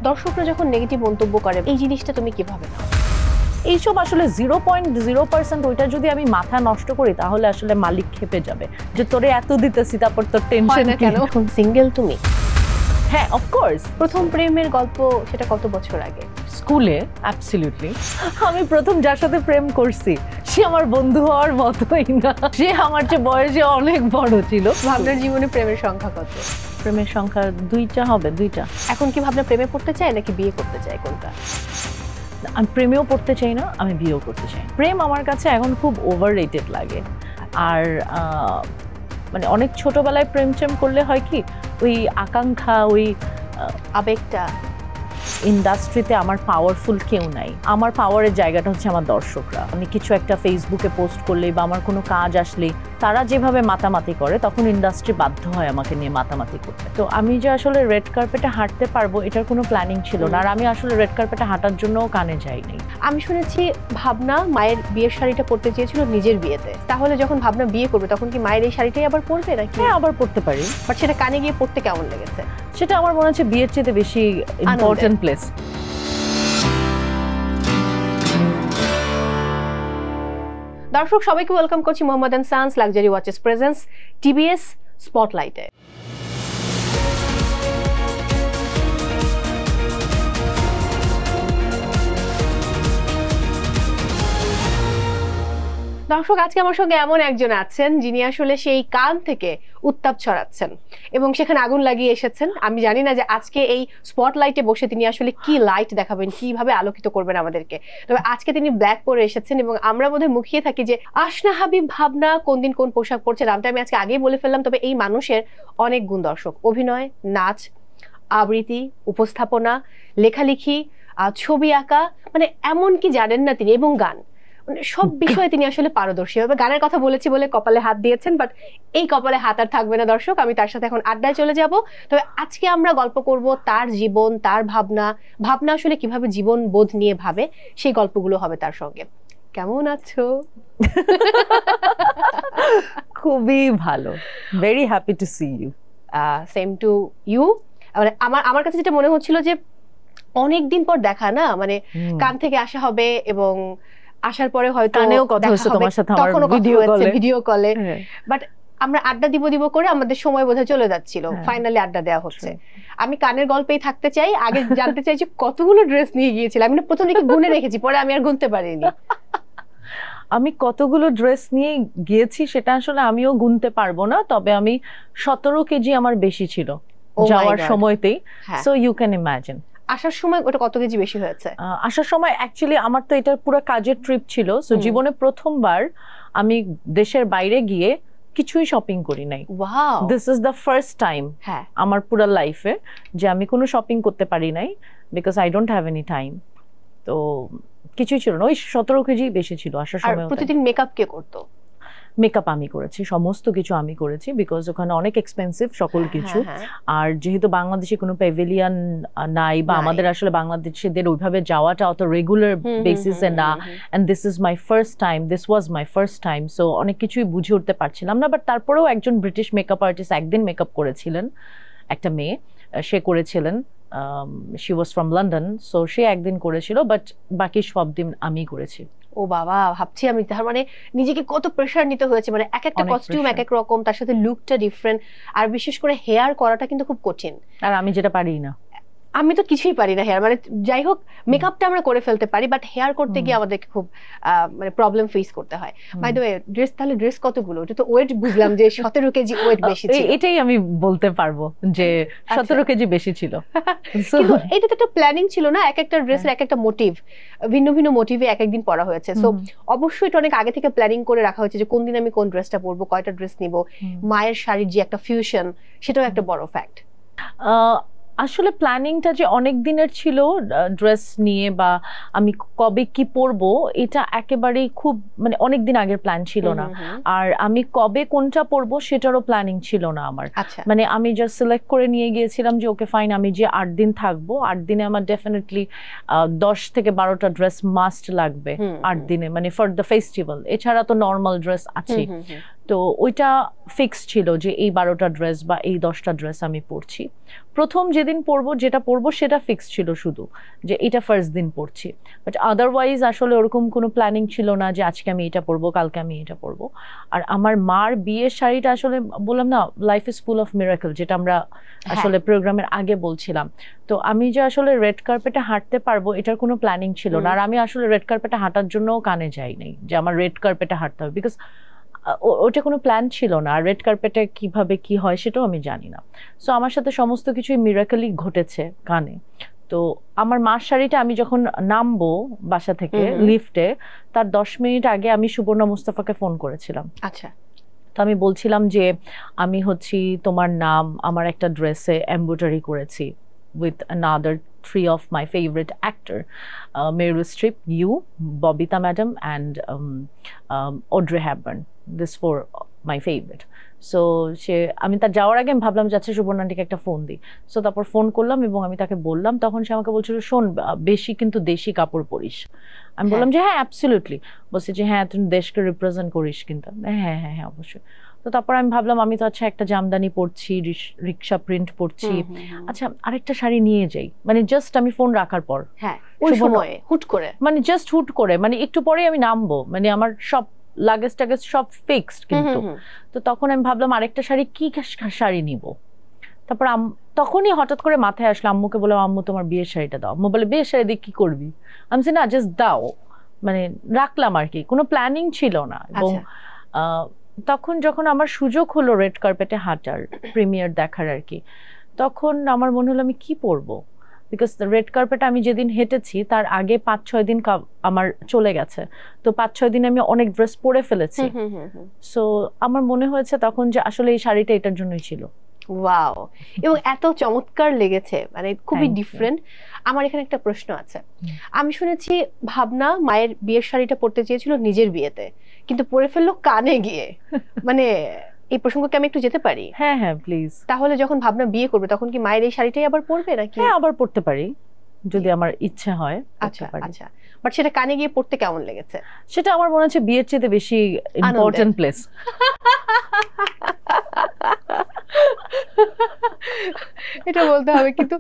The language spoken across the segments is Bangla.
দর্শকরা যখন নেগেটিভ মন্তব্য করে এই জিনিসটা তুমি কিভাবে নাও? এইসব আসলে 0.0% ওইটা যদি আমি মাথা নষ্ট করি তাহলে আসলে মালিক খেপে যাবে যে তোরে এত দিতেছি তারপর তোর টেনশন কেন? সিঙ্গেল তুমি? হ্যাঁ, অফকোর্স। প্রথম প্রেমের গল্প সেটা কত বছর আগে? স্কুলে, অ্যাবসলিউটলি। আমি প্রথম যার সাথে প্রেম করছি সে আমার বন্ধু হওয়ার মতোই না, সে আমার চেয়ে বয়সে অনেক বড় ছিল। ভাবনার জীবনে প্রেমের সংখ্যা কত? প্রেমের সংখ্যা 2টা হবে, 2টা। এখন কি ভাবনা প্রেমে পড়তে চায় নাকি বিয়ে করতে চায়, কোনটা? আমি প্রেমেও পড়তে চাই না, আমি বিয়েও করতে চাই। প্রেম আমার কাছে এখন খুব ওভাররেটেড লাগে। আর মানে অনেক ছোটবেলায় প্রেম করলে হয় কি, ওই আকাঙ্ক্ষা, ওই আবেগটা। ইন্ডাস্ট্রিতে আমার পাওয়ারফুল কেউ নাই। আমার পাওয়ারের জায়গাটা হচ্ছে আমার দর্শকরা। আমি কিছু একটা ফেসবুকে পোস্ট করলেই বা আমার কোনো কাজ আসলেই তারা যেভাবে মাতামাতি করে তখন ইন্ডাস্ট্রি বাধ্য হয় আমাকে নিয়ে মাতামাতি করতে। তো আমি যে আসলে রেড কার্পেটে হাঁটতে পারবো এটার কোনো প্ল্যানিং ছিল না। আর আমি আসলে রেড কার্পেটে হাঁটার জন্য কানে যাইনি। আমি শুনেছি ভাবনা মায়ের বিয়ের শাড়িটা পরতে চেয়েছিল নিজের বিয়েতে। তাহলে যখন ভাবনা বিয়ে করবে তখন কি মায়ের এই শাড়িটাই আবার পরবে নাকি? হ্যাঁ, আবার পরতে পারি। বাট সেটা কানে গিয়ে পড়তে কেমন লেগেছে? সেটা আমার মনে হচ্ছে বিয়ের চেয়ে বেশি ইম্পর্টেন্ট প্লেস। দর্শক সবাইকে ওয়েলকাম করছি Mohammad and sons luxury watches presents TBS স্পটলাইটে। দর্শক আজকে আমার সঙ্গে এমন একজন আছেন যিনি আসলে সেই কান থেকে উত্তাপ ছড়াচ্ছেন এবং সেখানে আগুন লাগিয়ে এসেছেন। আমি জানি না যে আজকে এই স্পটলাইটে বসে তিনি আসলে কি লাইট দেখাবেন, কিভাবে আলোকিত করবেন আমাদেরকে। তবে আজকে তিনি ব্ল্যাক পরে এসেছেন এবং আমরা বোধহয় মুখিয়ে থাকি যে আসনা হাবিব ভাবনা কোন দিন কোন পোশাক পরছে। নামটা আমি আজকে আগেই বলে ফেললাম। তবে এই মানুষের অনেক গুণ দর্শক, অভিনয়, নাচ, আবৃত্তি, উপস্থাপনা, লেখালেখি, ছবি আঁকা, মানে এমন কি জানেন না তিনি, এবং গান, সব বিষয়ে তিনি আসলে পারদর্শী। গানের কথা বলেছি বলে কপালে হাত দিয়েছেন, বাট এই কপালে হাত আর থাকবে না দর্শক। আমি তার সাথে এখন আড্ডায় চলে যাব। তবে আজকে আমরা গল্প করব তার জীবন, তার ভাবনা আসলে কিভাবে জীবন বোধ নিয়ে ভাবে, সেই গল্পগুলো হবে তার সঙ্গে। কেমন আছো? খুবই ভালো, very happy to see you. Same to you. আমার কাছে যেটা মনে হচ্ছিল যে অনেকদিন পর দেখা না, মানে কান থেকে আসা হবে এবং আসার পরে হয়তো কানেও কথা হচ্ছে তোমার সাথে আমার ভিডিও কলে, বাট আমরা আড্ডা দিব করে আমাদের সময় বোধহয় চলে যাচ্ছিল। ফাইনালি আড্ডা দেওয়া হচ্ছে। আমি কানের গল্পেই থাকতে চাই। আগে জানতে চাই যে কতগুলো ড্রেস নিয়ে গিয়েছিলাম। আমি প্রথম দিকে গুনে রেখেছি, পরে আমি আর গুনতে পারিনি। আমি কতগুলো ড্রেস নিয়ে গিয়েছি সেটা আসলে আমিও গুনতে পারবো না। তবে আমি 17 কেজি আমার বেশি ছিল যাওয়ার সময়তেই। So you can imagine. আসার সময় ওটা কত কেজি বেশি হয়েছে? আসার সময় অ্যাকচুয়ালি আমার তো এটা পুরো কাজের ট্রিপ ছিল। সো জীবনে প্রথমবার আমি দেশের বাইরে গিয়ে কিছুই শপিং করি নাই। Wow, this is the first time আমার পুরো লাইফে যে আমি কোনো শপিং করতে পারি নাই, because I don't have any time. তো কিছুই ছিল না, ওই 17 কেজি বেশি ছিল আসার সময়। প্রতিদিন মেকআপ কে করতো? মেকআপ আমি করেছি, সমস্ত কিছু আমি করেছি, বিকজ ওখানে অনেক এক্সপেন্সিভ সকল কিছু। আর যেহেতু বাংলাদেশে কোনো প্যাভিলিয়ন নাই বা আমাদের আসলে বাংলাদেশিদের ওইভাবে যাওয়াটা অত রেগুলার বেসিসে না, and this is my first time, this was my first time. So অনেক কিছুই বুঝে উঠতে পারছিলাম না। বাট তারপরেও একজন ব্রিটিশ মেকআপ আর্টিস্ট একদিন মেকআপ করেছিলেন, একটা মেয়ে, সে করেছিলেন। She was from London. So সে একদিন করেছিল, বাট বাকি সব দিন আমি করেছি। ও বাবা, ভাবছি আমি তার মানে নিজেকে কত প্রেসার নিতে হয়েছে। মানে এক একটা কস্টিউম এক এক রকম, তার সাথে লুকটা ডিফারেন্ট, আর বিশেষ করে হেয়ার করাটা কিন্তু খুব কঠিন। আর আমি যেটা পারি না, আমি তো কিছুই পারি না হেয়ার। মানে যাই হোক, মেকআপটা আমরা করে ফেলতে পারি, বাট হেয়ার করতে গিয়ে আমাদেরকে খুব মানে প্রবলেম ফেস করতে হয়। বাই দ্য ওয়ে, ড্রেস তাহলে ড্রেস কতগুলো? এটা তো ওয়েট বুঝলাম যে 17 কেজি ওয়েট বেশি ছিল। এটাই আমি বলতে পারবো যে 17 কেজি বেশি ছিল। কিন্তু এটা তো একটা প্ল্যানিং ছিল না? এক একটা ড্রেসের এক একটা মোটিভ, ভিন্ন ভিন্ন মোটিভে এক একদিন পরা হয়েছে। সো অবশ্যই এটা অনেক আগে থেকে প্ল্যানিং করে রাখা হয়েছে যে কোন দিন আমি কোন ড্রেসটা পরবো, কয়টা ড্রেস নিব। মায়ের শাড়ির যে একটা ফিউশন, সেটাও একটা বড় ফ্যাক্ট। আসলে প্ল্যানিংটা যে অনেক দিনের ছিল ড্রেস নিয়ে বা আমি কবে কি পরবো, এটা একেবারেই খুব মানে অনেক দিন আগের প্ল্যান ছিল না। আর আমি কবে কোনটা পরবো সেটারও প্ল্যানিং ছিল না আমার। মানে আমি জাস্ট সিলেক্ট করে নিয়ে গিয়েছিলাম যে ওকে ফাইন, আমি যে 8 দিন থাকবো, 8 দিনে আমার ডেফিনেটলি 10 থেকে 12টা ড্রেস মাস্ট লাগবে 8 দিনে, মানে ফর দ্য ফেস্টিভ্যাল। এছাড়া তো নর্মাল ড্রেস আছে। তো ওইটা ফিক্স ছিল যে এই 12টা ড্রেস বা এই 10টা ড্রেস আমি পরছি। প্রথম যেদিন পরবো যেটা পরবো সেটা ফিক্স ছিল শুধু, যে এটা ফার্স্ট দিন পরছি। বাট আদারওয়াইজ আসলে ওরকম কোনো প্ল্যানিং ছিল না যে আজকে আমি এটা পরবো, কালকে আমি এটা পরবো। আর আমার মার বিয়ের শাড়িটা আসলে বললাম না, life is full of miracle, যেটা আমরা আসলে প্রোগ্রামের আগে বলছিলাম। তো আমি যে আসলে রেড কার্পেটে হাঁটতে পারবো এটার কোনো প্ল্যানিং ছিল না। আর আমি আসলে রেড কার্পেটে হাঁটার জন্যও কানে যাই নাই যে আমার রেড কার্পেটে হাঁটতে হবে, বিকজ ওটা কোনো প্ল্যান ছিল না। আর রেড কার্পেটে কিভাবে কি হয় সেটাও আমি জানি না। সো আমার সাথে সমস্ত কিছুই মিরাকলি ঘটেছে কানে। তো আমার মার শাড়িটা আমি যখন নামবো বাসা থেকে লিফটে, তার 10 মিনিট আগে আমি সুবর্ণা মুস্তাফাকে ফোন করেছিলাম। আচ্ছা। তো আমি বলছিলাম যে আমি হচ্ছি তোমার নাম আমার একটা ড্রেসে এমব্রয়ডারি করেছি with another 3 of my favorite actor, Meryl Streep, you, Bobita Madam, and Audrey Hepburn. This 4 my favorite. So সে আমি তার যাওয়ার আগে আমি ভাবলাম যাচ্ছে সুবর্ণাটিকে একটা ফোন দিই। সো তারপর ফোন করলাম এবং আমি তাকে বললাম, তখন সে আমাকে বলছিল শোন বেশি কিন্তু দেশি কাপড় পরিস। আমি বললাম যে হ্যাঁ অ্যাবসলিউটলি। বলছে যে হ্যাঁ তুমি দেশকে রিপ্রেজেন্ট করিস কিন্তু। হ্যাঁ হ্যাঁ হ্যাঁ হ্যাঁ অবশ্যই। তো তারপর আমি ভাবলাম আমি তো আচ্ছা একটা জামদানি পরছি, রিক্সা প্রিন্ট পরছি, আচ্ছা আরেকটা শাড়ি নিয়ে যাই। মানে জাস্ট আমি ফোন রাখার পর হ্যাঁ ওই সময়ে হুট করে, মানে জাস্ট হুট করে, মানে একটু পরেই আমি নামবো, মানে আমার সব লাগেজ টাগেজ সব ফিক্সড কিন্তু। তো তখন আমি ভাবলাম আরেকটা শাড়ি, কি শাড়ি নিব। তারপর তখনই হঠাৎ করে মাথায় আসলো, আম্মুকে বললাম আম্মু তোমার বিয়ের শাড়িটা দাও। আম্মু বলে বিয়ের শাড়ি দিয়ে কি করবি? আমি বলছি না জাস্ট দাও, মানে রাখলাম আর কি, কোনো প্ল্যানিং ছিল না। এবং তখন যখন আমার সুযোগ হলো রেড কার্পেটে হাঁটার, প্রিমিয়ার দেখার আর কি, তখন আমার মনে হলো আমি কি পরবো। বিকজ রেড কার্পেট আমি যেদিন হেঁটেছি তার আগে 5-6 দিন আমার চলে গেছে। তো 5-6 দিন আমি অনেক ড্রেস পরে ফেলেছি। সো আমার মনে হয়েছে তখন যে আসলে এই শাড়িটা এটার জন্যই ছিল। ওয়াও, এবং এত চমৎকার লেগেছে, মানে খুবই ডিফারেন্ট। আমার এখানে একটা প্রশ্ন আছে। আমি শুনেছি ভাবনা মায়ের বিয়ের শাড়িটা পরতে চেয়েছিল নিজের বিয়েতে, কিন্তু পরে ফেললো কানে গিয়ে। মানে এই প্রসঙ্গকে আমি একটু যেতে পারি? হ্যাঁ হ্যাঁ প্লিজ। তাহলে যখন ভাবনা বিয়ে করবে তখন কি মায়ের এই শাড়িটাই আবার পরবে নাকি? হ্যাঁ আবার পরতে পারি যদি আমার ইচ্ছে হয়। আচ্ছা আচ্ছা, বাট সেটা কানে গিয়ে পড়তে কেমন লেগেছে? সেটা আমার মনে হচ্ছে বিয়ের চেয়ে বেশি ইম্পর্টেন্ট প্লেস। এটা বলতে হবে। কিন্তু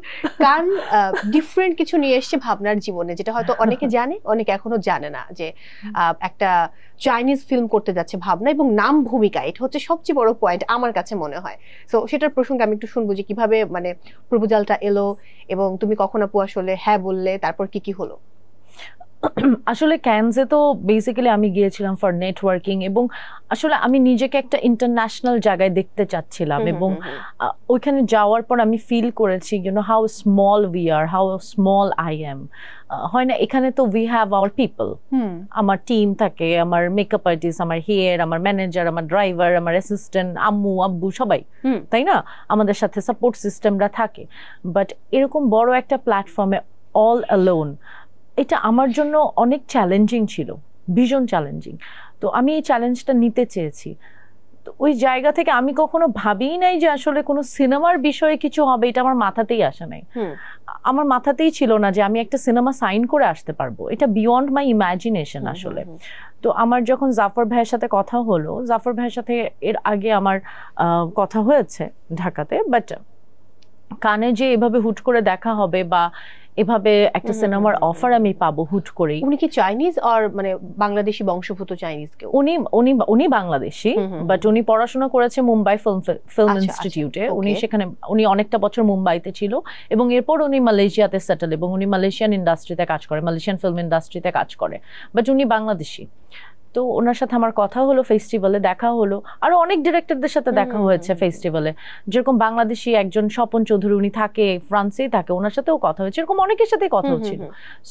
কান ডিফারেন্ট কিছু নিয়ে এসছে ভাবনার জীবনে, যেটা হয়তো অনেকে জানে অনেকে এখনো জানে না, যে একটা চাইনিজ ফিল্ম করতে যাচ্ছে ভাবনা, এবং নাম ভূমিকা, এটা হচ্ছে সবচেয়ে বড় পয়েন্ট আমার কাছে মনে হয়। সো সেটার প্রসঙ্গে আমি একটু শুনবো যে কিভাবে মানে প্রপোজালটা এলো, এবং তুমি কখন আপু আসলে হ্যাঁ বললে, তারপর কি কি হলো? আসলে ক্যানসে তো বেসিক্যালি আমি গিয়েছিলাম ফর নেটওয়ার্কিং, এবং আসলে আমি নিজেকে একটা ইন্টারন্যাশনাল জায়গায় দেখতে চাচ্ছিলাম। এবং ওইখানে যাওয়ার পর আমি ফিল করেছি how small we are, how small I am. হয় না, এখানে তো উই হ্যাভ আওয়ার পিপল, আমার টিম থাকে, আমার মেকআপ আর্টিস্ট, আমার হেয়ার, আমার ম্যানেজার, আমার ড্রাইভার, আমার অ্যাসিস্ট্যান্ট, আম্মু আব্বু সবাই, তাই না? আমাদের সাথে সাপোর্ট সিস্টেমরা থাকে। বাট এরকম বড় একটা প্ল্যাটফর্মে অল অ্যালোন, এটা আমার জন্য অনেক চ্যালেঞ্জিং ছিল, ভীষণ চ্যালেঞ্জিং। তো আমি এই চ্যালেঞ্জটা নিতে চেয়েছি। তো ওই জায়গা থেকে আমি কখনো ভাবিই নাই যে আসলে কোনো সিনেমার বিষয়ে কিছু হবে, এটা আমার মাথাতেই আসে নাই। আমার মাথাতেই ছিল না যে আমি একটা সিনেমা সাইন করে আসতে পারবো, এটা বিয়ন্ড মাই ইমাজিনেশন আসলে। তো আমার যখন জাফর ভাইয়ের সাথে কথা হলো, জাফর ভাইয়ের সাথে এর আগে আমার কথা হয়েছে ঢাকাতে, বাট কানে যে এভাবে হুট করে দেখা হবে বা এভাবে একটা সিনেমার অফার আমি পাবো হুট করেই। উনি কি চাইনিজ আর মানে বাংলাদেশি বংশোদ্ভূত চাইনিজ কেউ? উনি বাংলাদেশি, বাট উনি পড়াশোনা করেছে মুম্বাই ফিল্ম ইনস্টিটিউটে। উনি অনেকটা বছর মুম্বাইতে ছিল, এবং এরপর উনি মালয়েশিয়াতে সেটেল, এবং উনি মালয়েশিয়ান ইন্ডাস্ট্রিতে কাজ করে, মালয়েশিয়ান ফিল্ম ইন্ডাস্ট্রিতে কাজ করে, বাট উনি বাংলাদেশি। তো ওনার সাথে আমার কথা হলো, ফেস্টিভ্যালে দেখা হলো, আরো অনেক ডিরেক্টরদের সাথে দেখা হয়েছে ফেস্টিভ্যালে, যেরকম বাংলাদেশি একজন স্বপন চৌধুরী, উনি থাকে ফ্রান্সেই থাকে, ওনার সাথেও কথা হয়েছে, এরকম অনেকের সাথে কথা হচ্ছিল।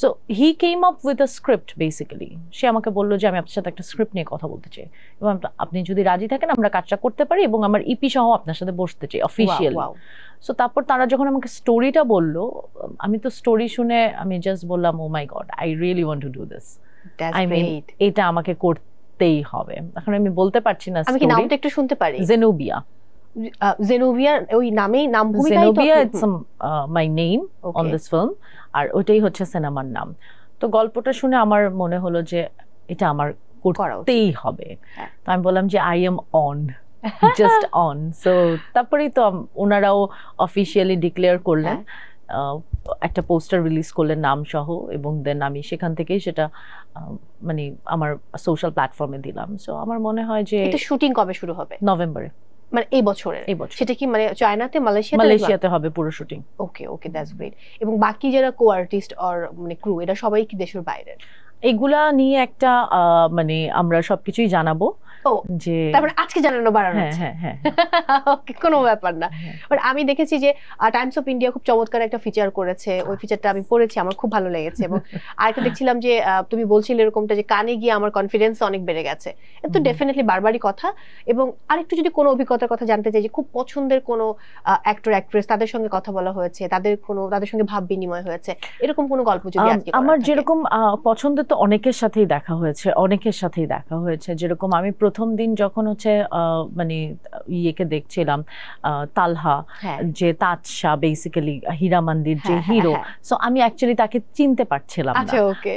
So he came up with a script basically. সে আমাকে বললো যে আমি আপনার সাথে একটা স্ক্রিপ্ট নিয়ে কথা বলতে চাই, এবং আপনি যদি রাজি থাকেন আমরা কাজটা করতে পারি, এবং আমার ইপি সহ আপনার সাথে বসতে চাই অফিসিয়ালি। সো তারপর তারা যখন আমাকে স্টোরিটা বললো, আমি তো স্টোরি শুনে আমি জাস্ট বললাম oh my god, I really want to do this. এটা আমাকে করতেই হবে। এখন আমি বলতে পারছি না, আমি কি নামটা একটু শুনতে পারি? জেনোবিয়া। জেনোভিয়া ওই নামেই নাম ভূমিকাই তো? Genovia it's my name on this film, আর ওইটাই হচ্ছে সিনেমার নাম। তো গল্পটা শুনে আমার মনে হলো যে এটা আমার করতেই হবে। তো আমি বললাম যে I am on, just on. So তারপরেই তো ওনারাও অফিসিয়ালি ডিক্লেয়ার করলেন, একটা পোস্টার রিলিজ করলেন নাম সহ, এবং দেন আমি সেখান থেকেই সেটা মানে আমার সোশ্যাল প্ল্যাটফর্মে দিলাম। সো আমার মনে হয় যে এটা শুটিং কবে শুরু হবে? নভেম্বরে, মানে এই বছর। সেটা কি মানে চায়নাতে, মালয়েশিয়াতে হবে পুরো shooting? Okay okay, that's great. এবং বাকি যারা কো আর্টিস্ট অর মানে ক্রু, এটা সবাই কি দেশের বাইরের? এগুলা নিয়ে একটা মানে আমরা সবকিছুই জানাবো। যে তারপরে আজকে জানানো বাড়ানো, ওকে, কোনো ব্যাপার না। বাট আমি দেখেছি যে টাইমস অফ ইন্ডিয়া খুব চমৎকার একটা ফিচার করেছে, ওই ফিচারটা আমি পড়েছি, আমার খুব ভালো লেগেছে। এবং আরেকটা দেখছিলাম যে তুমি বলছিলে এরকমটা যে কানে গিয়ে আমার কনফিডেন্স অনেক বেড়ে গেছে। এটা তো ডেফিনেটলি বারবারই কথা। এবং আরেকটু যদি কোনো অভিজ্ঞতার কথা জানতে চাই, যে খুব পছন্দের কোনো অ্যাক্টর অ্যাক্ট্রেস, তাদের সঙ্গে কথা বলা হয়েছে, তাদের সঙ্গে ভাব বিনিময় হয়েছে, এরকম কোনো গল্প যদি আজকে? আমার যেরকম পছন্দের তো অনেকের সাথেই দেখা হয়েছে, যেরকম আমি প্রথম দিন যখন হচ্ছে মানে ইয়েকে দেখছিলাম, তালহা, যে তাজশা বেসিক্যালি হীরামান্ডির যে হিরো, সো আমি অ্যাকচুয়ালি তাকে চিনতে পারছিলাম না।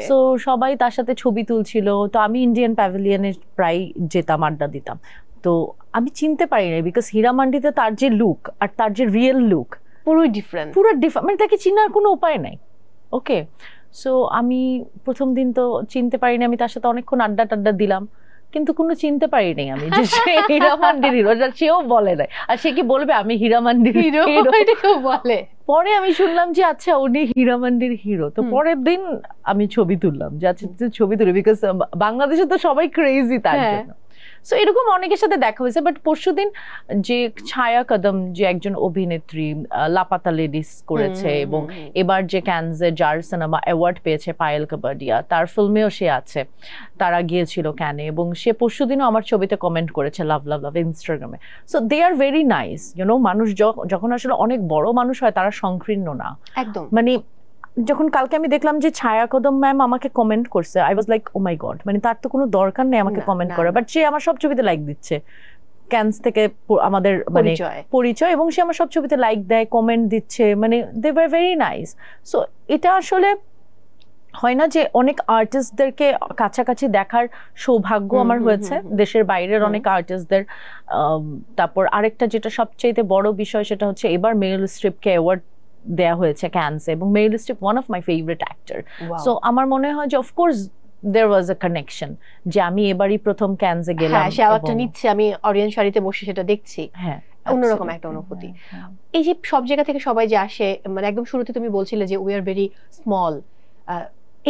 সো সবাই তার সাথে ছবি তুলছিল, তো আমি ইন্ডিয়ান প্যাভিলিয়নে প্রায় যেতাম, আড্ডা দিতাম, তো আমি চিনতে পারি না, বিকজ হীরামান্ডিতে তার যে লুক আর তার যে রিয়েল লুক পুরো ডিফারেন্ট, মানে তাকে চিনার কোনো উপায় নাই। ওকে, সো আমি প্রথম দিন তো চিনতে পারিনি, আমি তার সাথে অনেকক্ষণ আড্ডা দিলাম, কিন্তু কোনো চিনতে পারিনি আমি যে সে হীরামান্ডির হিরো, সেও বলে নাই। আর সে কি বলবে আমি হীরামান্ডির হিরো বলে? পরে আমি শুনলাম যে আচ্ছা উনি হীরামান্ডির হিরো। তো পরের দিন আমি ছবি তুললাম, যে আচ্ছা ছবি তুলি, বিকজ বাংলাদেশে তো সবাই ক্রেজি তার জন্য। সো এরকম অনেকের সাথে দেখা হয়েছে। বাট পরশুদিন যে ছায়া কদম, যে একজন অভিনেত্রী, লাপাতা লেডিস করেছে, এবং এবার যে ক্যানসে জার সিনেমা অ্যাওয়ার্ড পেয়েছে পায়েল কাবাডিয়া, তার ফিল্মেও সে আছে, তারা গিয়েছিল ক্যানে, এবং সে পরশুদিনও আমার ছবিতে কমেন্ট করেছে লাভ লাভ লাভ ইনস্টাগ্রামে। So they are very nice, you know. মানুষ যখন আসলে অনেক বড় মানুষ হয়, তারা সংকীর্ণ না একদম। মানে যখন কালকে আমি দেখলাম যে ছায়া কদম ম্যাম আমাকে কমেন্ট করছে, I was like oh my god, মানে তার তো কোনো দরকার নেই আমাকে কমেন্ট করার, বাট সে আমার সব ছবিতে লাইক দিচ্ছে, ক্যান্স থেকে আমাদের মানে পরিচয়, এবং সে আমার সব ছবিতে লাইক দেয়, কমেন্ট দিচ্ছে, মানে they were very nice. So এটা আসলে হয় না যে অনেক আর্টিস্টদেরকে কাছাকাছি দেখার সৌভাগ্য আমার হয়েছে, দেশের বাইরের অনেক আর্টিস্টদের। তারপর আরেকটা যেটা সবচেয়ে বড় বিষয়, সেটা হচ্ছে এবার মেরিল স্ট্রিপকে অ্যাওয়ার্ড দেয়া হয়েছে ক্যানসে, এবং Meryl Streep one of my favourite actor. So আমার মনে হয় যে of course there was a connection, যে আমি এবারই প্রথম ক্যানসে গেলাম, সে অ্যাওয়ার্ডটা নিচ্ছে, আমি অডিয়েন্স সারিতে বসে সেটা দেখছি, অন্যরকম একটা অনুভূতি। এই যে সব জায়গা থেকে সবাই যে আসে, মানে একদম শুরুতে তুমি বলছিলে যে উই আর ভেরি স্মল,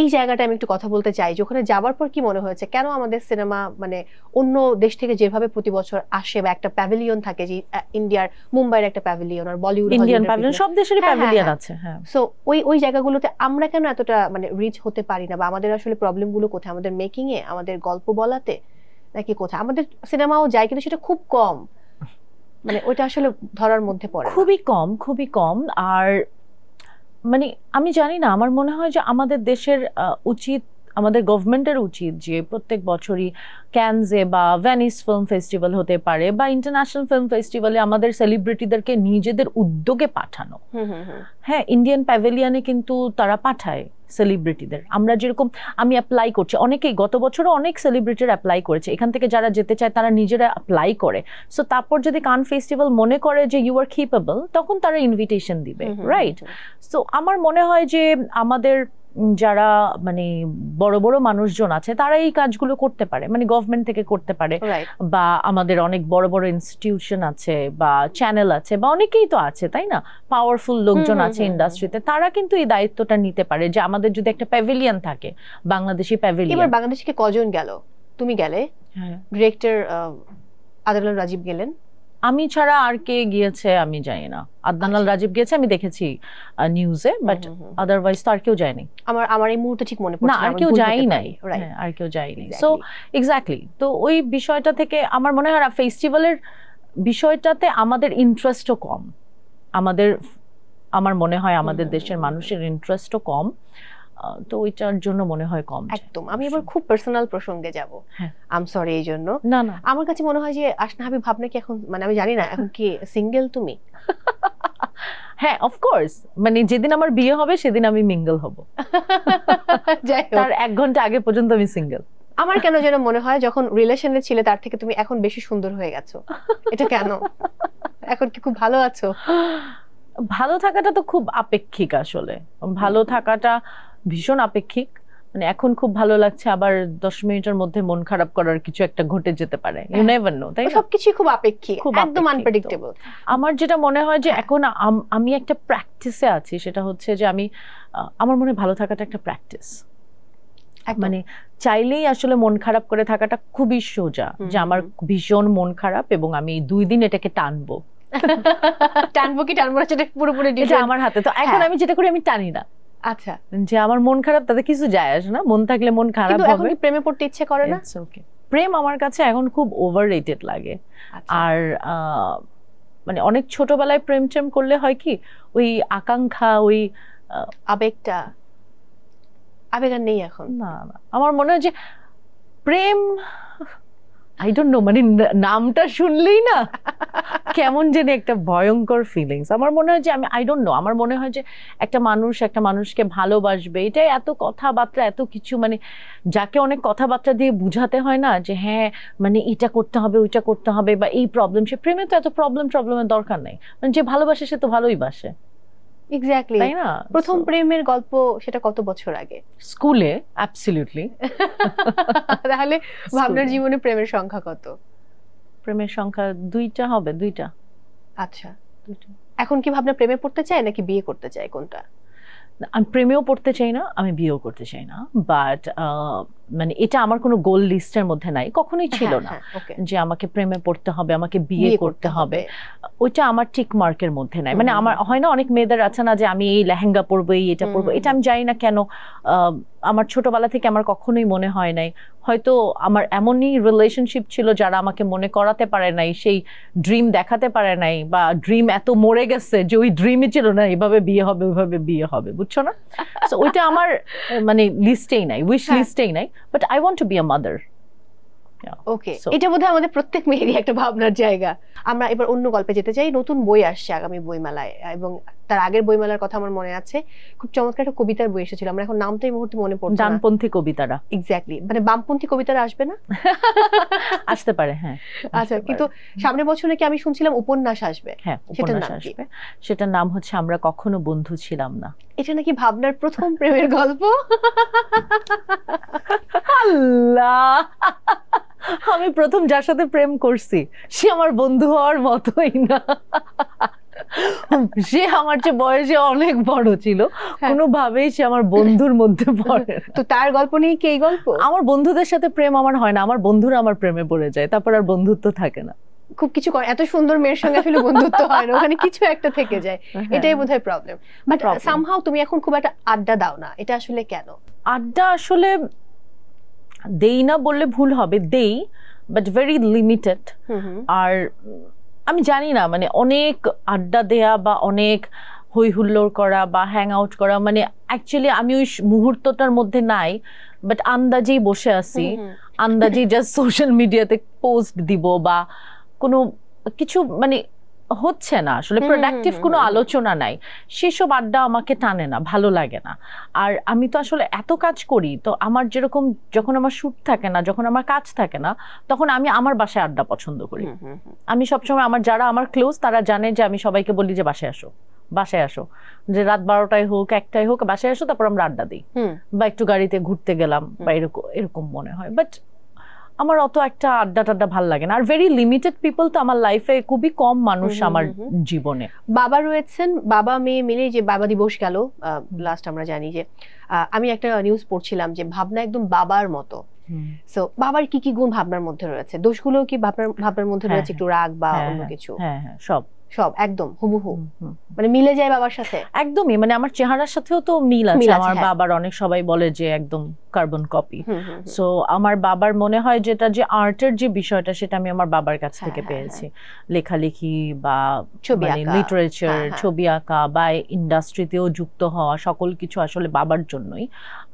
এই জায়গাটা আমি একটু কথা বলতে চাই যে ওখানে যাবার পর কি মনে হয়েছে, কেন আমাদের সিনেমা মানে অন্য দেশ থেকে যেভাবে প্রতি বছর আসে, বা একটা প্যাভিলিয়ন থাকে, যে ইন্ডিয়ার মুম্বাইয়ের একটা প্যাভিলিয়ন, আর বলিউড ইন্ডিয়ান প্যাভিলিয়ন, সব দেশেরই প্যাভিলিয়ন আছে, হ্যাঁ। সো ওই জায়গাগুলোতে আমরা কেন এতটা মানে রিচ হতে পারি না, বা আমাদের আসলে প্রবলেমগুলো কোথায়? আমাদের মেকিং এ, আমাদের গল্প বলাতে, নাকি কোথায়? আমাদের সিনেমাও যায়, কিন্তু সেটা খুব কম, মানে ওইটা আসলে ধরার মধ্যে পড়ে, খুবই কম। আর মানে আমি জানি না, আমার মনে হয় যে আমাদের দেশের উচিত, আমাদের গভর্নমেন্টের উচিত যে প্রত্যেক বছরই ক্যানসে বা ভেনিস ফিল্ম ফেস্টিভ্যাল হতে পারে, বা ইন্টারন্যাশনাল ফিল্ম ফেস্টিভ্যালে আমাদের সেলিব্রিটিদেরকে নিজেদের উদ্যোগে পাঠানো। হ্যাঁ, ইন্ডিয়ান প্যাভিলিয়নে কিন্তু তারা পাঠায় সেলিব্রিটিদের। আমরা যেরকম, আমি অ্যাপ্লাই করছি, অনেকেই গত বছরও অনেক সেলিব্রিটির অ্যাপ্লাই করেছে, এখান থেকে যারা যেতে চায় তারা নিজেরা অ্যাপ্লাই করে। সো তারপর যদি কান ফেস্টিভ্যাল মনে করে যে ইউ আর কেপেবল, তখন তারা ইনভিটেশন দিবে, রাইট? সো আমার মনে হয় যে আমাদের যারা মানে বড় বড় মানুষজন আছে, তারা এই কাজগুলো করতে পারে, মানে গভর্নমেন্ট থেকে করতে পারে, বা আমাদের অনেক বড় বড় ইনস্টিটিউশন আছে, বা চ্যানেল আছে, বা অনেকেই তো আছে, তাই না, পাওয়ারফুল লোকজন আছে ইন্ডাস্ট্রিতে, তারা কিন্তু এই দায়িত্বটা নিতে পারে, যে আমাদের যদি একটা প্যাভিলিয়ন থাকে, বাংলাদেশি প্যাভিলিয়ন। এবার বাংলাদেশে কজন গেল? তুমি গেলে, ডিরেক্টর আদনান রাজীব গেলেন, আমি ছাড়া আর কে গিয়েছে আমি জানি না। আদনান রাজীব গেছে, আমি দেখেছি নিউজে, বাট আদারওয়াইজ তো আর কেউ যায়নি। আমার এই মুহূর্তে ঠিক মনে পড়ছে না, আর কেউ যায়নি, আর কেউ যায়নি। সো এক্স্যাক্টলি, তো ওই বিষয়টা থেকে আমার মনে হয় ফেস্টিভ্যালের বিষয়টাতে আমাদের ইন্টারেস্টও কম, আমার মনে হয় আমাদের দেশের মানুষের ইন্টারেস্টও কম, তো ওইটার জন্য মনে হয় কম। একদম। আমি এবার খুব পার্সোনাল প্রসঙ্গে যাব, আই এম সরি এই জন্য। না, আমার কাছে মনে হয় যে আসনা হাবিব ভাবনা কি এখন, মানে আমি জানি না এখন কি সিঙ্গেল তুমি? হ্যাঁ, অফকোর্স, মানে যেদিন আমার বিয়ে হবে সেদিন আমি মিঙ্গল হব, তার 1 ঘন্টা আগে পর্যন্ত আমি সিঙ্গেল। আমার কেন যেন মনে হয় যখন রিলেশনে ছিলে তার থেকে তুমি এখন বেশি সুন্দর হয়ে গেছো, এটা কেন? এখন কি খুব ভালো আছো? ভালো থাকাটা তো খুব আপেক্ষিক, আসলে ভালো থাকাটা ভীষণ আপেক্ষিক। মানে এখন খুব ভালো লাগছে, আবার 10 মিনিটের মধ্যে মন খারাপ করার কিছু একটা ঘটে যেতে পারে, ইউ নেভার নো, তাই না? সবকিছু খুব আপেক্ষিক, একদম আনপ্রেডিক্টেবল। আমার যেটা মনে হয় যে এখন আমি একটা প্র্যাকটিসে আছি, সেটা হচ্ছে যে আমার মনে হয় ভালো থাকাটা একটা প্র্যাকটিস। মানে চাইলেই আসলে মন খারাপ করে থাকাটা খুবই সোজা, যে আমার ভীষণ মন খারাপ এবং আমি 2 দিন এটাকে টানবো। টানবো কি টানবো না সেটা পুরোপুরি আমার হাতে। তো এখন আমি যেটা করি, আমি টানি না। আচ্ছা, যে আমার মন খারাপ তাতে কিছু যায় আসে না, মন থাকলে মন খারাপ হবে। এখন প্রেমে পড়তে ইচ্ছে করে না? প্রেম আমার কাছে এখন খুব ওভাররেটেড লাগে। আর মানে অনেক ছোটবেলায় প্রেম করলে হয় কি, ওই আকাঙ্ক্ষা, ওই আবেগটা, আবেগ আর নেই এখন। না না, আমার মনে হয় যে প্রেম, আই ডোন্ট নো, মানে নামটা শুনলেই না কেমন জানি একটা ভয়ঙ্কর ফিলিংস। আমার মনে হয় যে আই ডোন্ট নো, আমার মনে হয় যে একটা মানুষকে ভালোবাসবে, এটাই এত কথাবার্তা, এত কিছু, মানে যাকে অনেক কথাবার্তা দিয়ে বুঝাতে হয় না, যে হ্যাঁ মানে এটা করতে হবে, ওইটা করতে হবে, বা এই প্রবলেম। সে প্রেমে তো এত প্রবলেমের দরকার নেই, মানে যে ভালোবাসে সে তো ভালোই বাসে। এক্স্যাক্টলি, তাই না? প্রথম প্রেমের গল্প সেটা কত বছর আগে? স্কুলে, অ্যাবসলিউটলি। তাহলে ভাবনার জীবনে প্রেমের সংখ্যা কত? প্রেমের সংখ্যা 2টা হবে, 2টা। আচ্ছা, 2টা। এখন কি ভাবনা প্রেমে পড়তে চায় নাকি বিয়ে করতে চায়, কোনটা? আমি প্রেমেও পড়তে চাই না, আমি বিয়েও করতে চাই না, বাট মানে এটা আমার কোনো গোল লিস্টের মধ্যে নাই, কখনোই ছিল না যে আমাকে প্রেমে পড়তে হবে, আমাকে বিয়ে করতে হবে। ওইটা আমার টিক মার্কের মধ্যে নাই। মানে আমার হয় না, অনেক মেয়েদের আছে না, যে আমি এই লেহেঙ্গা পরবো, এই এটা পরবো, এটা আমি জানি না কেন আমার ছোটবেলা থেকে আমার কখনোই মনে হয় নাই। হয়তো আমার এমনই রিলেশনশিপ ছিল যারা আমাকে মনে করাতে পারে নাই, সেই ড্রিম দেখাতে পারে নাই, বা ড্রিম এত মরে গেছে যে ওই ড্রিমই ছিল না এভাবে বিয়ে হবে, ওইভাবে বিয়ে হবে, বুঝছো না? সো ওইটা আমার মানে লিস্টেই নাই, উইশ লিস্টেই নাই, but I want to be a mother. Okay, এটা বোধহয় আমাদের প্রত্যেক মেয়েরই একটা ভাবনার জায়গা। আমরা এবার অন্য গল্পে যেতে চাই। নতুন বই আসছে আগামী বইমেলায়, এবং তার আগের বইমেলার কথা আমার মনে আছে, খুব চমৎকার একটা কবিতার বই এসেছিল, আমরা এখন নামটা এই মুহূর্তে মনে পড়ছে না। ডানপন্থী কবিতারা। এক্স্যাক্টলি, মানে বামপন্থী কবিতারা আসবে না? আসতে পারে, হ্যাঁ। আচ্ছা, কিন্তু সামনের বছর নাকি আমি শুনছিলাম উপন্যাস আসবে। হ্যাঁ, উপন্যাস আসবে, সেটার নাম হচ্ছে আমরা কখনো বন্ধু ছিলাম না। এটা নাকি ভাবনার প্রথম প্রেমের গল্প। আল্লাহ, আমি প্রথম যার সাথে প্রেম করছি সে আমার বন্ধু হওয়ার মতোই না। সে আমার চেয়ে বয়সে অনেক বড় ছিল, কোনোভাবেই সে আমার বন্ধুর মধ্যে পড়ে। তো তার গল্প নেই কি এই গল্প? আমার বন্ধুদের সাথে প্রেম আমার হয় না, আমার বন্ধুরা আমার প্রেমে পড়ে যায়, তারপর আর বন্ধুত্ব থাকে না। খুব কিছু এত সুন্দর মেয়ের সঙ্গে আসলে বন্ধুত্ব হয় না, ওখানে কিছু একটা থেকে যায়, এটাই বোধহয় প্রবলেম। বাট সামহাউ তুমি এখন খুব একটা আড্ডা দাও না, এটা আসলে কেন? আড্ডা আসলে দেই না বললে ভুল হবে, দেই, বাট ভেরি লিমিটেড। আর আমি জানি না, মানে অনেক আড্ডা দেয়া বা অনেক হই হুল্লোড় করা বা হ্যাং আউট করা, মানে অ্যাকচুয়ালি আমি ওই মুহূর্তটার মধ্যে নাই, বাট আন্দাজেই বসে আছি, আন্দাজেই জাস্ট সোশ্যাল মিডিয়াতে পোস্ট দিব বা কোনো কিছু, মানে হচ্ছে না আসলে, প্রোডাক্টিভ কোনো আলোচনা নাই, সেসব আড্ডা আমাকে টানে না, ভালো লাগে না। আর আমি তো আসলে এত কাজ করি, তো আমার যেরকম যখন আমার শুট থাকে না, যখন আমার কাজ থাকে না, তখন আমি আমার বাসায় আড্ডা পছন্দ করি। আমি সবসময় যারা আমার ক্লোজ তারা জানে যে আমি সবাইকে বলি যে বাসায় আসো, বাসায় আসো, যে রাত 12টায় হোক 1টায় হোক বাসায় আসো, তারপর আমরা আড্ডা দিই, বা একটু গাড়িতে ঘুরতে গেলাম, বা এরকম মনে হয়। বাট আমার অত একটা আড্ডা টাড্ডা ভাল লাগে না। আর ভেরি লিমিটেড পিপল, তো আমার লাইফে খুবই কম মানুষ আমার জীবনে। বাবা রয়েছেন, বাবা মেয়ে মিলে যে বাবা দিবস গেল লাস্ট, আমরা জানি যে আমি একটা নিউজ পড়ছিলাম যে ভাবনা একদম বাবার মতো। সো বাবার কি কি গুণ ভাবনার মধ্যে রয়েছে? দোষগুলো কি ভাবনার মধ্যে রয়েছে? একটু রাগ বা অন্য কিছু? হ্যাঁ হ্যাঁ, সব একদম হুবহু, মানে মিলে যায় বাবার সাথে একদমই। মানে আমার চেহারার সাথেও তো মিল আছে। আমার বাবার অনেক সবাই বলে যে একদম কার্বন কপি। সো আমার বাবার মনে হয় যেটা, যে আর্টের যে বিষয়টা, সেটা আমি আমার বাবার কাছ থেকে পেয়েছি। লেখালেখি বা লিটারেচার, ছবি আঁকা বা ইন্ডাস্ট্রিতেও যুক্ত হওয়া, সকল কিছু আসলে বাবার জন্যই।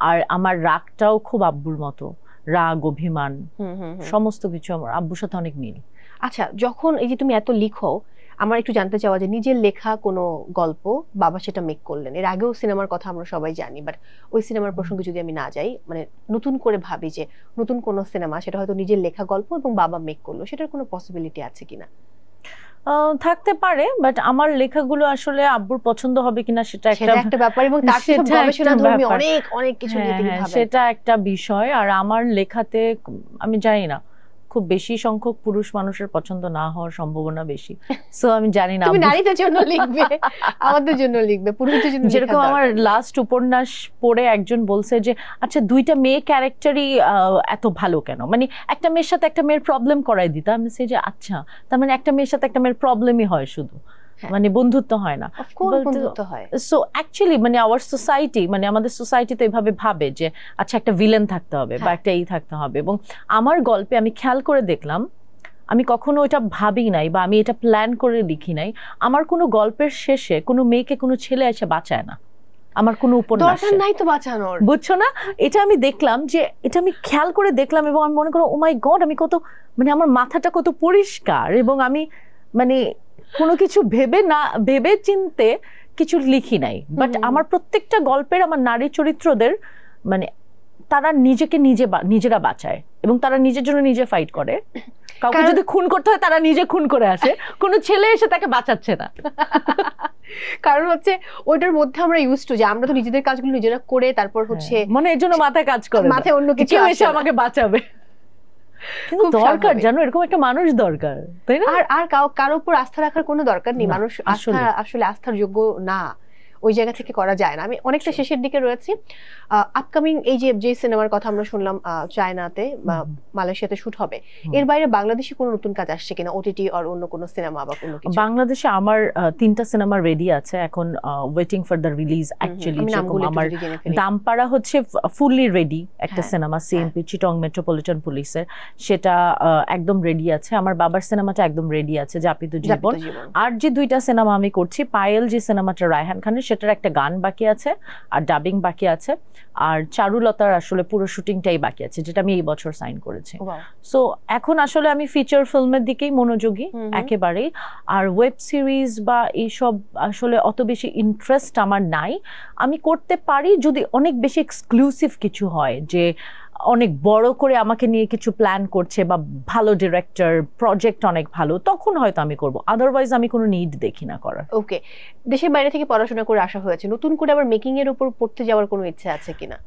আর আমার রাগটাও খুব আব্বুর মতো, রাগ, অভিমান, সমস্ত কিছু আমার আব্বুর সাথে অনেক মিল। আচ্ছা, যখন এই যে তুমি এত লিখো, আমার একটু জানতে চাওয়া যে নিজের লেখা কোনো গল্প বাবা সেটা মেক করলেন, এর আগেও সিনেমার কথা আমরা সবাই জানি, বাট ওই সিনেমার প্রসঙ্গে যদি আমি না যাই, মানে নতুন করে ভাবি যে নতুন কোনো সিনেমা সেটা হয়তো নিজের লেখা গল্প এবং বাবা মেক করলো, সেটার কোনো পসিবিলিটি আছে কিনা? থাকতে পারে, বাট আমার লেখাগুলো আসলে আব্বুর পছন্দ হবে কিনা সেটা একটা ব্যাপার, এবং তার সাথে গবেষণাধর্মী অনেক অনেক কিছু নিয়ে তিনি ভাবেন, সেটা একটা বিষয়। আর আমার লেখাতে আমি জানি না, খুব বেশি সংখ্যক পুরুষ মানুষের পছন্দ না হওয়ার সম্ভাবনা বেশি, সো আমি জানি না। তুমি নারীদের জন্য লিখবে, আমাদের জন্য লিখবে, পুরুষদের জন্য? যেরকম আমার লাস্ট উপন্যাস পড়ে একজন বলছে যে আচ্ছা দুইটা মেয়ে ক্যারেক্টারই এত ভালো কেন, মানে একটা মেয়ের সাথে একটা মেয়ের প্রবলেম করাই দিতাম। আমি সেই যে আচ্ছা তার মানে একটা মেয়ের সাথে একটা মেয়ের প্রবলেমই হয় শুধু, মানে বন্ধুত্ব হয় না। সো অ্যাকচুয়ালি মানে আওয়ার সোসাইটি, মানে আমাদের সোসাইটি তো এইভাবে ভাবে যে আচ্ছা একটা ভিলেন থাকতে হবে বা একটা এই থাকতে হবে। এবং আমার গল্পে আমি খেয়াল করে দেখলাম, আমি কখনো এটা ভাবি নাই বা আমি এটা প্ল্যান করে লিখি নাই, আমার কোনো গল্পের শেষে কোনো মেয়েকে কোনো ছেলে এসে বাঁচায় না, আমার কোনো উপন্যাসে নাই তো বাঁচানোর, বুঝছো না? এটা আমি দেখলাম, যে এটা আমি খেয়াল করে দেখলাম এবং আমি মনে করো ও মাই গড, আমি কত মানে আমার মাথাটা কত পরিষ্কার, এবং আমি মানে কোনো কিছু ভেবে চিনতে কিছু লিখি নাই। বাট আমার প্রত্যেকটা গল্পের আমার নারী চরিত্রদের মানে তারা নিজেরা বাঁচায় এবং তারা নিজের জন্য নিজে ফাইট করে। কাউকে যদি খুন করতে হয় তারা নিজে খুন করে আসে, কোনো ছেলে এসে তাকে বাঁচাচ্ছে না। কারণ হচ্ছে ওইটার মধ্যে আমরা ইউজ টু যে আমরা তো নিজেদের কাজগুলো নিজেরা করে তারপর হচ্ছে মানে এর জন্য মাথায় কাজ করে, মাথায় অন্য কিছু এসে আমাকে বাঁচাবে। কিন্তু দরকার জানো, এরকম একটা মানুষ দরকার, তাই না? আর কারোর উপর আস্থা রাখার কোনো দরকার নেই, মানুষ আসলে আস্থার যোগ্য না, ওই জায়গা থেকে করা যায় না। আমি অনেকটা শেষের দিকে রয়েছি। আপকামিং এই যে সিনেমার কথা আমরা শুনলাম চায়নাতে বা মালয়েশিয়াতে শুট হবে, এর বাইরে বাংলাদেশে কোনো নতুন কাজ আসছে কিনা, ওটিটি আর অন্য কোনো সিনেমা বা কোনো কিছু? বাংলাদেশে আমার 3টা সিনেমা রেডি আছে এখন, waiting for the release. Actually আমার দামপাড়া হচ্ছে ফুললি রেডি একটা সিনেমা, সিএমপি চিটং মেট্রোপলিটন পুলিশের, সেটা একদম রেডি আছে। আমার বাবার সিনেমাটা একদম রেডি আছে, যাপিত জীবন। আর যে 2টা সিনেমা আমি করছি, পায়েল যে সিনেমাটা রায়হান খানের, সেটার একটা গান বাকি আছে আর ডাবিং বাকি আছে, আর চারুলতার আসলে পুরো শুটিংটাই বাকি আছে, যেটা আমি এই বছর সাইন করেছি। সো এখন আসলে আমি ফিচার ফিল্মের দিকেই মনোযোগী একেবারেই। আর ওয়েব সিরিজ বা এইসব আসলে অত বেশি ইন্টারেস্ট আমার নাই। আমি করতে পারি যদি অনেক বেশি এক্সক্লুসিভ কিছু হয়, যে অনেক বড় করে আমাকে নিয়ে কিছু প্ল্যান করছে বা ভালো ডিরেক্টর, প্রজেক্ট অনেক ভালো, তখন হয়তো আমি করব, আদারওয়াইজ আমি কোনো নিড দেখি না করার। ওকে, দেশের বাইরে থেকে পড়াশোনা করে আসা হয়েছে, নতুন করে আবার মেকিং এর উপর পড়তে যাওয়ার কোনো ইচ্ছা আছে কিনা?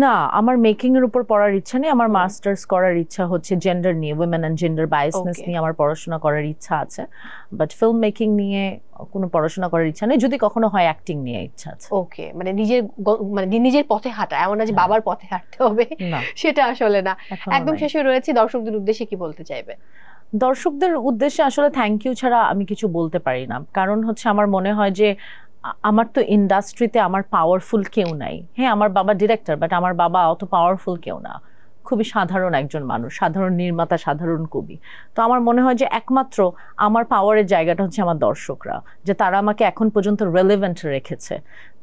না, আমার মেকিং এর উপর পড়ার ইচ্ছা নেই। আমার মাস্টার্স করার ইচ্ছা হচ্ছে জেন্ডার নিয়ে, উইমেন এন্ড জেন্ডার বায়াসনেস নিয়ে আমার পড়াশোনা করার ইচ্ছা আছে, বাট ফিল্ম মেকিং নিয়ে কোনো পড়াশোনা করার ইচ্ছা নেই। যদি কখনো হয় অ্যাক্টিং নিয়ে ইচ্ছা আছে। ওকে, মানে নিজের পথে হাঁটা, এমন না যে বাবার পথে হাঁটতে হবে, সেটা আসলে না। একদম শেষে রয়েছে, দর্শকদের উদ্দেশ্যে কি বলতে চাইবে? দর্শকদের উদ্দেশ্যে আসলে থ্যাংক ইউ ছাড়া আমি কিছু বলতে পারি না। কারণ হচ্ছে আমার মনে হয় যে আমার তো ইন্ডাস্ট্রিতে আমার পাওয়ারফুল কেউ নাই। হ্যাঁ, আমার বাবা ডিরেক্টর, বাট আমার বাবা অত পাওয়ারফুল কেউ না, খুবই সাধারণ একজন মানুষ, সাধারণ নির্মাতা, সাধারণ কবি। তো আমার মনে হয় যে একমাত্র আমার পাওয়ারের জায়গাটা হচ্ছে আমার দর্শকরা, যে তারা আমাকে এখন পর্যন্ত রেলেভেন্ট রেখেছে।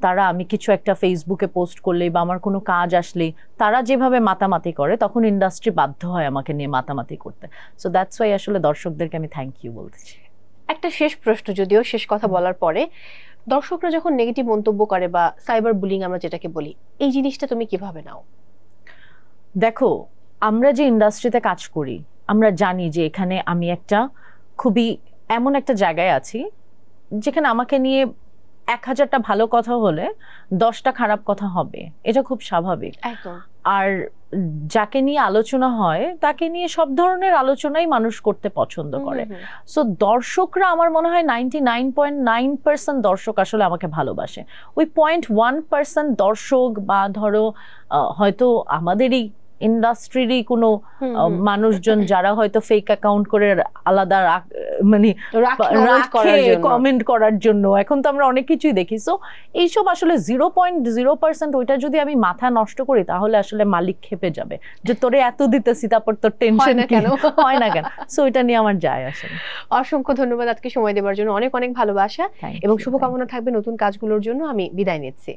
তারা আমি কিছু একটা ফেসবুকে পোস্ট করলেই বা আমার কোনো কাজ আসলেই তারা যেভাবে মাতামাতি করে, তখন ইন্ডাস্ট্রি বাধ্য হয় আমাকে নিয়ে মাতামাতি করতে। সো দ্যাটস ওয়াই আসলে দর্শকদেরকে আমি থ্যাংক ইউ বলতেছি। একটা শেষ প্রশ্ন, যদিও শেষ কথা বলার পরে, দর্শকরা যখন নেগেটিভ মন্তব্য করে বা সাইবার বুলিং আমরা যেটাকে বলি, এই জিনিসটা তুমি কিভাবে নাও? দেখো, আমরা যে ইন্ডাস্ট্রিতে কাজ করি, আমরা জানি যে এখানে আমি একটা খুবই এমন একটা জায়গায় আছি যেখানে আমাকে নিয়ে 1000টা ভালো কথা হলে 10টা খারাপ কথা হবে, এটা খুব স্বাভাবিক। আর যাকে নিয়ে আলোচনা হয় তাকে নিয়ে সব ধরনের আলোচনাই মানুষ করতে পছন্দ করে। সো দর্শকরা আমার মনে হয় 99.9% দর্শক আসলে আমাকে ভালোবাসে। ওই 0.1% দর্শক বা ধরো হয়তো আমাদেরই ইন্ডাস্ট্রিরই কোনো মানুষজন যারা হয়তো ফেক অ্যাকাউন্ট করে আলাদা মানে কমেন্ট করার জন্য, এখন তো আমরা অনেক কিছুই দেখি। সো এইসব আসলে 0.0%, ওইটা যদি আমি মাথা নষ্ট করি তাহলে আসলে মালিক খেপে যাবে যে তোরে এত দিতেছি তারপর তোর টেনশন কেন হয় না কেন। সো এটা নিয়ে আমার যায় আসে না। অসংখ্য ধন্যবাদ আজকে সময় দেওয়ার জন্য, অনেক অনেক ভালোবাসা এবং শুভকামনা থাকবে নতুন কাজগুলোর জন্য। আমি বিদায় নিচ্ছি।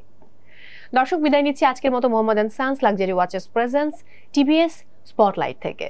দর্শক, বিদায় নিচ্ছি আজকের মতো Mohammad and sons luxury watches presents TVS spotlight থেকে।